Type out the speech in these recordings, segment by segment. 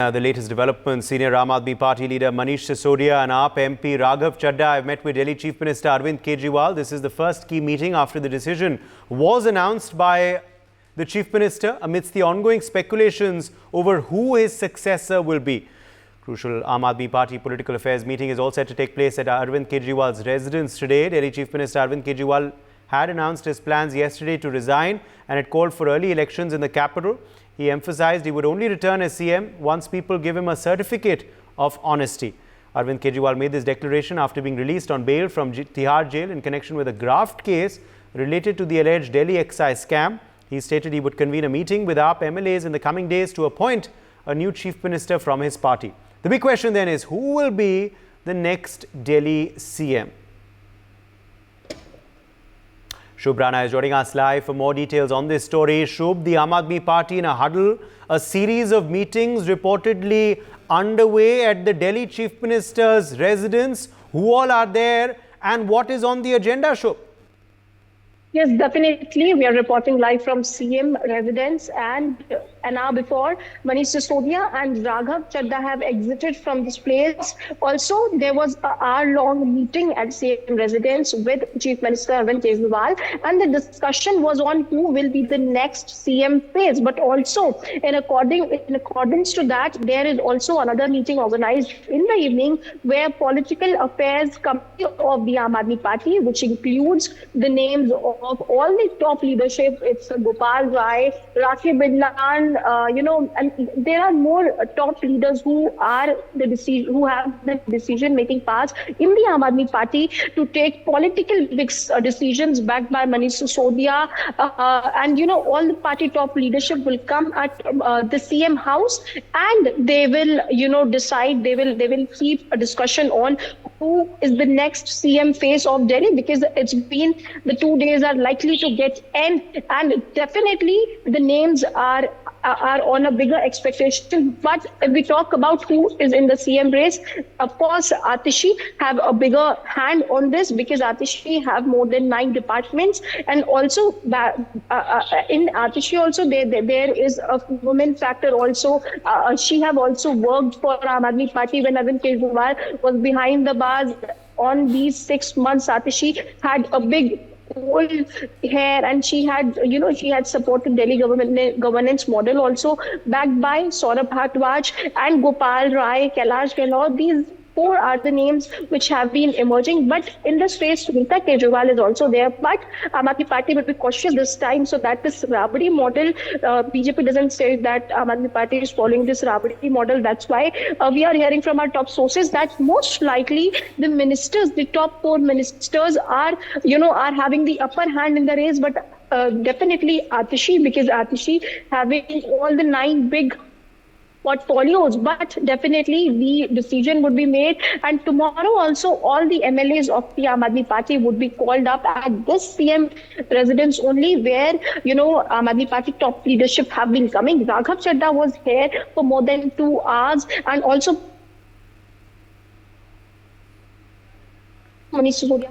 The latest development, senior Aam Aadmi Party leader Manish Sisodia and AAP MP Raghav Chadha have met with Delhi Chief Minister Arvind Kejriwal. This is the first key meeting after the decision was announced by the Chief Minister amidst the ongoing speculations over who his successor will be. Crucial Aam Aadmi Party political affairs meeting is all set to take place at Arvind Kejriwal's residence today. Delhi Chief Minister Arvind Kejriwal had announced his plans yesterday to resign and had called for early elections in the capital. He emphasized he would only return as CM once people give him a certificate of honesty. Arvind Kejriwal made this declaration after being released on bail from Tihar jail in connection with a graft case related to the alleged Delhi excise scam. He stated he would convene a meeting with AAP MLAs in the coming days to appoint a new chief minister from his party. The big question then is, who will be the next Delhi CM? Shubh Rana is joining us live for more details on this story. Shubh, the Aam Aadmi Party in a huddle, a series of meetings reportedly underway at the Delhi Chief Minister's residence. Who all are there and what is on the agenda, Shubh? Yes, definitely. We are reporting live from CM residence, and an hour before, Manish Sisodia and Raghav Chadha have exited from this place. Also, there was an hour-long meeting at CM residence with Chief Minister Arvind Kejriwal, and the discussion was on who will be the next CM phase. But also, in accordance to that, there is also another meeting organized in the evening where Political Affairs Committee of the Aam Aadmi Party, which includes the names of all the top leadership, it's Gopal Rai, Rakhi Bidlan, and there are more top leaders who have the decision-making powers in the Aam Aadmi Party to take political decisions backed by Manish Sisodia, and all the party top leadership will come at the CM house, and they will, decide. They will keep a discussion on who is the next CM face of Delhi, because it's been the 2 days are likely to get end, and definitely the names are on a bigger expectation. But if we talk about who is in the CM race, of course, Atishi have a bigger hand on this, because Atishi have more than 9 departments, and also in Atishi also there is a women factor also. She have also worked for Aam Aadmi Party when Arvind Kejriwal was behind the bars. On these 6 months, Atishi had a big old hair, and she had supported Delhi governance model also, backed by Saurabh Bhardwaj and Gopal Rai, Kailash Gehlot. These 4 are the names which have been emerging. But in this race, Sunita Kejriwal is also there. But Aam Aadmi Party will be cautious this time, so that this Rabdi model, BJP doesn't say that Aam Aadmi Party is following this Rabdi model. That's why we are hearing from our top sources that most likely the ministers, the top 4 ministers are having the upper hand in the race. But definitely Atishi, because Atishi having all the 9 big portfolios, but definitely the decision would be made. And tomorrow also all the MLAs of the Aam Aadmi Party would be called up at this CM residence only, where Aam Aadmi Party top leadership have been coming. Raghav Chadha was here for more than 2 hours, and also Manish Sisodia.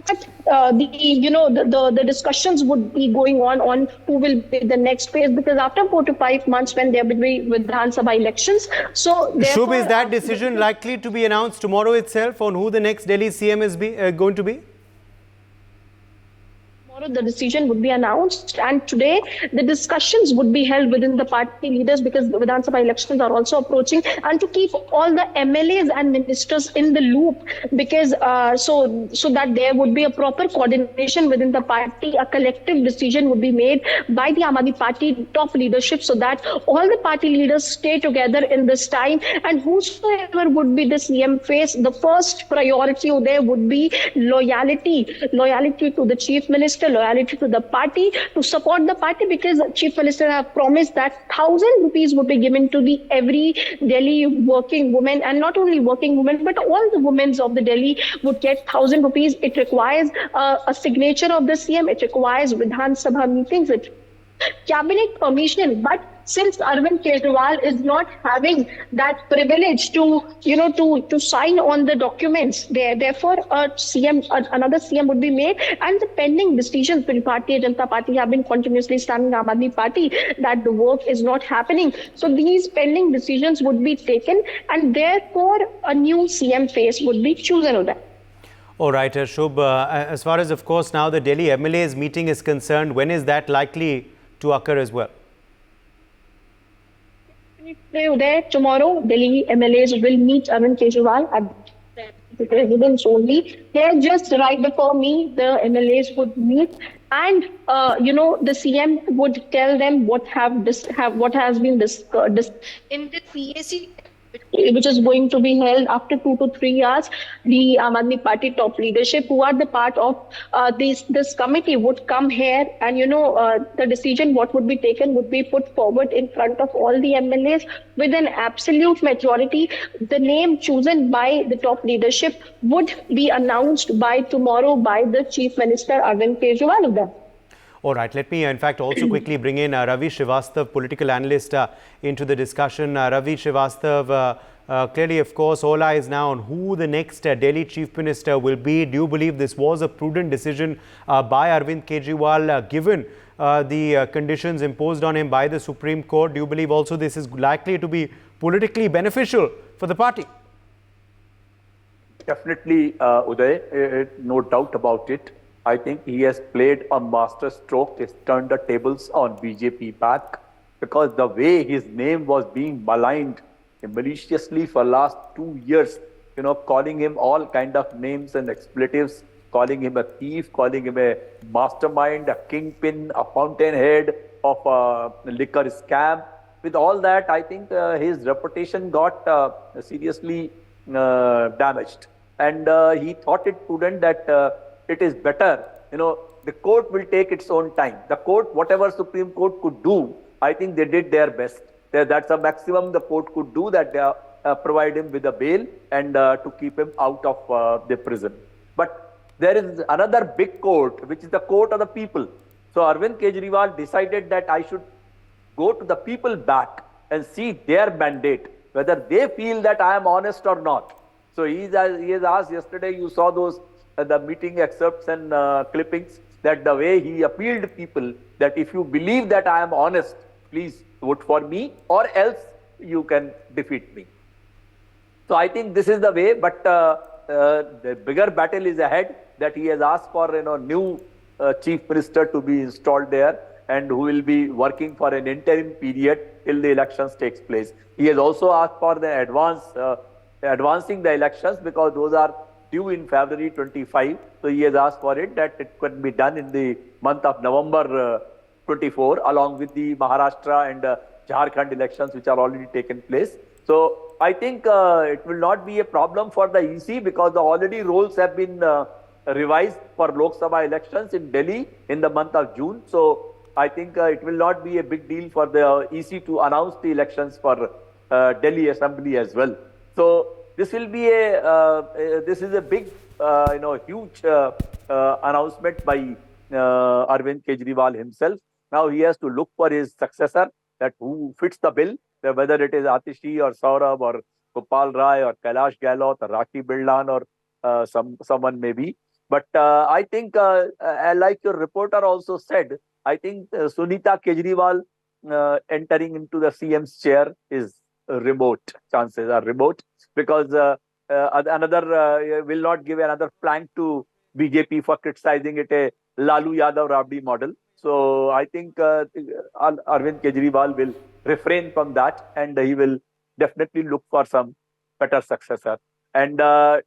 But the discussions would be going on who will be the next phase, because after 4 to 5 months when there will be Vidhan Sabha elections. So Shubh, is that decision likely to be announced tomorrow itself on who the next Delhi CM is going to be? The decision would be announced, and today the discussions would be held within the party leaders, because the Vidhan Sabha elections are also approaching, and to keep all the MLAs and ministers in the loop, because so that there would be a proper coordination within the party. A collective decision would be made by the Aam Aadmi Party top leadership, so that all the party leaders stay together in this time, and whosoever would be the CM face, the first priority there would be loyalty to the chief minister, loyalty to the party, to support the party, because Chief Minister have promised that 1,000 rupees would be given to the every Delhi working woman, and not only working women, but all the women of the Delhi would get 1,000 rupees. It requires a signature of the CM. It requires Vidhan Sabha meetings, cabinet permission, but since Arvind Kejriwal is not having that privilege to, to sign on the documents, therefore another CM would be made, and the pending decisions with Bharatiya Janata Party have been continuously standing Aam Aadmi Party that the work is not happening. So these pending decisions would be taken, and therefore a new CM face would be chosen over there. All right, Shubh, as far as, of course, now the Delhi MLA's meeting is concerned, when is that likely to occur as well? Uday, tomorrow, Delhi MLAs will meet Arvind Kejriwal at the residence only. There, just right before me, the MLAs would meet, and the CM would tell them what has been discussed in the CAC, which is going to be held after 2 to 3 hours. The Aam Aadmi Party top leadership, who are the part of this committee, would come here, and the decision what would be taken would be put forward in front of all the MLAs with an absolute majority. The name chosen by the top leadership would be announced by tomorrow by the Chief Minister Arvind Kejriwal. All right, let me in fact also quickly bring in Ravi Srivastav, political analyst, into the discussion. Ravi Srivastav, clearly, of course, all eyes now on who the next Delhi Chief Minister will be. Do you believe this was a prudent decision by Arvind Kejriwal, given the conditions imposed on him by the Supreme Court? Do you believe also this is likely to be politically beneficial for the party? Definitely, Uday, no doubt about it. I think he has played a master stroke. He's turned the tables on BJP back, because the way his name was being maligned maliciously for last 2 years, calling him all kind of names and expletives, calling him a thief, calling him a mastermind, a kingpin, a fountainhead of a liquor scam. With all that, I think his reputation got seriously damaged. And he thought it prudent that it is better, the court will take its own time. The court, whatever Supreme Court could do, I think they did their best. That's a maximum the court could do, that they provide him with a bail and to keep him out of the prison. But there is another big court, which is the court of the people. So Arvind Kejriwal decided that I should go to the people back and see their mandate, whether they feel that I am honest or not. So he has asked yesterday, you saw those the meeting excerpts and clippings, that the way he appealed people, that if you believe that I am honest, please vote for me, or else you can defeat me. So I think this is the way, but the bigger battle is ahead, that he has asked for new chief minister to be installed there, and who will be working for an interim period till the elections takes place. He has also asked for the advancing the elections, because those are due in February 25. So he has asked for it, that it could be done in the month of November 24, along with the Maharashtra and Jharkhand elections, which are already taken place. So I think it will not be a problem for the EC, because the already roles have been revised for Lok Sabha elections in Delhi in the month of June. So I think it will not be a big deal for the EC to announce the elections for Delhi Assembly as well. So this will be this is a big, huge announcement by Arvind Kejriwal himself. Now he has to look for his successor, that who fits the bill, whether it is Atishi or Saurabh or Gopal Rai or Kailash Gehlot or Rakhi Bidlan or someone maybe. But I think, like your reporter also said, I think Sunita Kejriwal entering into the CM's chair is remote. Chances are remote, because another will not give another plank to BJP for criticizing it a Lalu Yadav Rabdi model. So I think Arvind Kejriwal will refrain from that, and he will definitely look for some better successor. And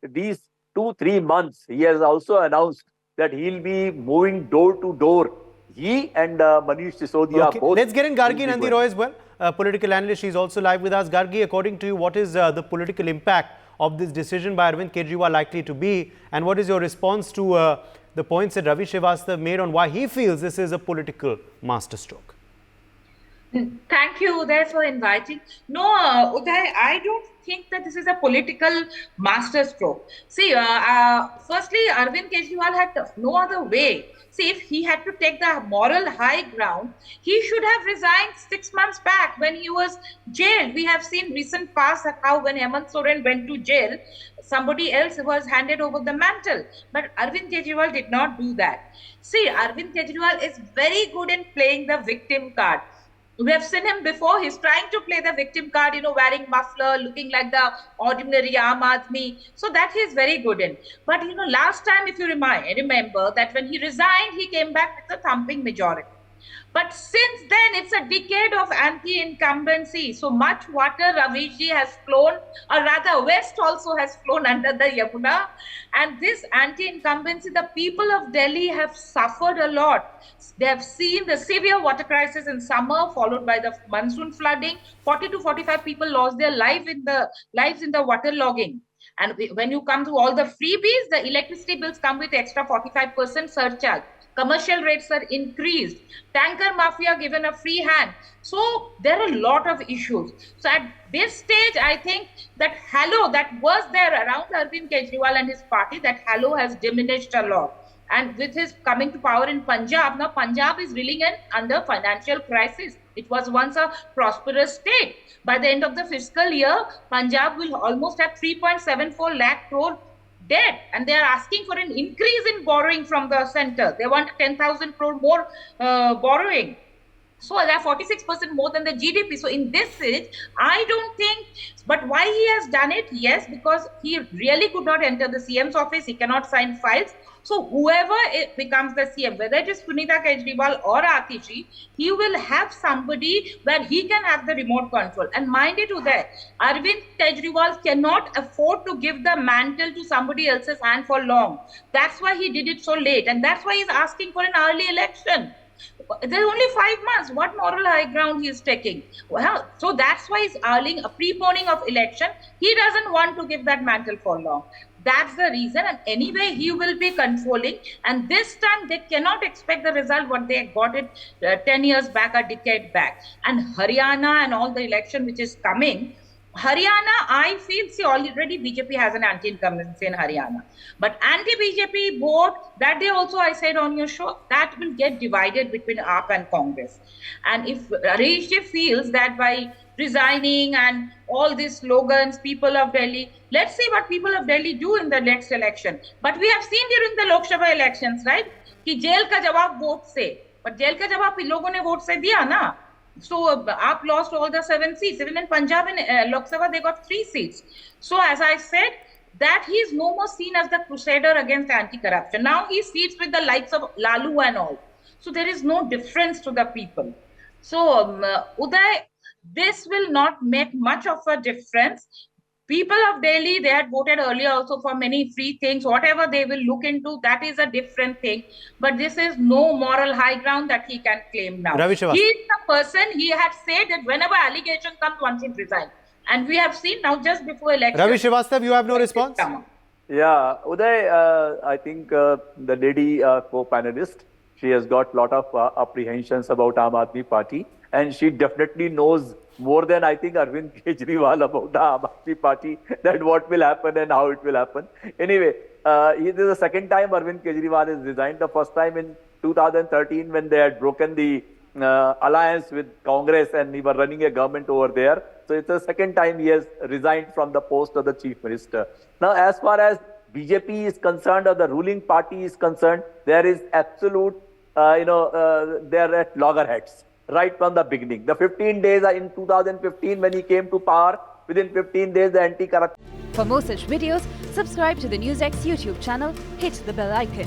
these 2-3 months, he has also announced that he'll be moving door to door. He and Manish Sisodia both. Let's get in Gargi Nandi Roy as well. Political analyst, she's also live with us. Gargi, according to you, what is the political impact of this decision by Arvind Kejriwal likely to be? And what is your response to the points that Ravi Srivastav made on why he feels this is a political masterstroke? Thank you, Uday, for inviting. No, Uday, I don't think that this is a political masterstroke. See, firstly, Arvind Kejriwal had no other way. See, if he had to take the moral high ground, he should have resigned 6 months back when he was jailed. We have seen recent past how when Hemant Soren went to jail, somebody else was handed over the mantle. But Arvind Kejriwal did not do that. See, Arvind Kejriwal is very good in playing the victim card. We have seen him before. He's trying to play the victim card, wearing muffler, looking like the ordinary Aam Aadmi. So that he's very good in. But last time, if you remember that when he resigned, he came back with a thumping majority. But since then, it's a decade of anti-incumbency. So much water Ravishji has flown, or rather West also has flown under the Yamuna. And this anti-incumbency, the people of Delhi have suffered a lot. They have seen the severe water crisis in summer, followed by the monsoon flooding. 40 to 45 people lost their lives in the water logging. And when you come to all the freebies, the electricity bills come with extra 45% surcharge. Commercial rates are increased. Tanker mafia given a free hand. So there are a lot of issues. So at this stage, I think that halo that was there around Arvind Kejriwal and his party, that halo has diminished a lot. And with his coming to power in Punjab, now Punjab is reeling in under financial crisis. It was once a prosperous state. By the end of the fiscal year, Punjab will almost have 3.74 lakh crore debt, and they are asking for an increase in borrowing from the center. They want 10,000 crore more borrowing. So they are 46% more than the GDP. So in this stage, I don't think, but why he has done it? Yes, because he really could not enter the CM's office. He cannot sign files. So whoever becomes the CM, whether it is Sunita Kejriwal or Atishi, he will have somebody where he can have the remote control. And mind it, Uday, Arvind Kejriwal cannot afford to give the mantle to somebody else's hand for long. That's why he did it so late. And that's why he's asking for an early election. There's only 5 months. What moral high ground he is taking? Well, so that's why he's earning a preponing of election. He doesn't want to give that mantle for long. That's the reason. And anyway, he will be controlling. And this time, they cannot expect the result what they got it 10 years back, a decade back. And Haryana and all the election which is coming, Haryana, I feel, see, already BJP has an anti-incumbency in Haryana. But anti-BJP vote, that day also I said on your show, that will get divided between AAP and Congress. And if Harishji feels that by resigning and all these slogans, people of Delhi, let's see what people of Delhi do in the next election. But we have seen during the Lok Sabha elections, right? कि jail का जवाब vote से, but jail का जवाब लोगों ने vote से दिया ना. So AAP lost all the 7 seats. Even in Punjab and Lok Sabha, they got 3 seats. So as I said, that he is no more seen as the crusader against anti-corruption. Now he sits with the likes of Lalu and all. So there is no difference to the people. So Uday, this will not make much of a difference. People of Delhi, they had voted earlier also for many free things. Whatever they will look into, that is a different thing. But this is no moral high ground that he can claim now. Ravi He is the person, he had said that whenever allegation comes, one should resign. And we have seen now just before election. Ravi Srivastava, you have no response? Yeah, Uday, I think the lady co-panelist, she has got a lot of apprehensions about Aam Aadmi Party, and she definitely knows more than I think Arvind Kejriwal about the Aam Aadmi Party, that what will happen and how it will happen. Anyway, this is the second time Arvind Kejriwal has resigned. The first time in 2013 when they had broken the alliance with Congress and he was running a government over there. So it's the second time he has resigned from the post of the chief minister. Now, as far as BJP is concerned or the ruling party is concerned, there is absolute, they're at loggerheads right from the beginning. The 15 days in 2015 when he came to power, within 15 days the anti-corruption. For more such videos, subscribe to the NewsX YouTube channel, hit the bell icon.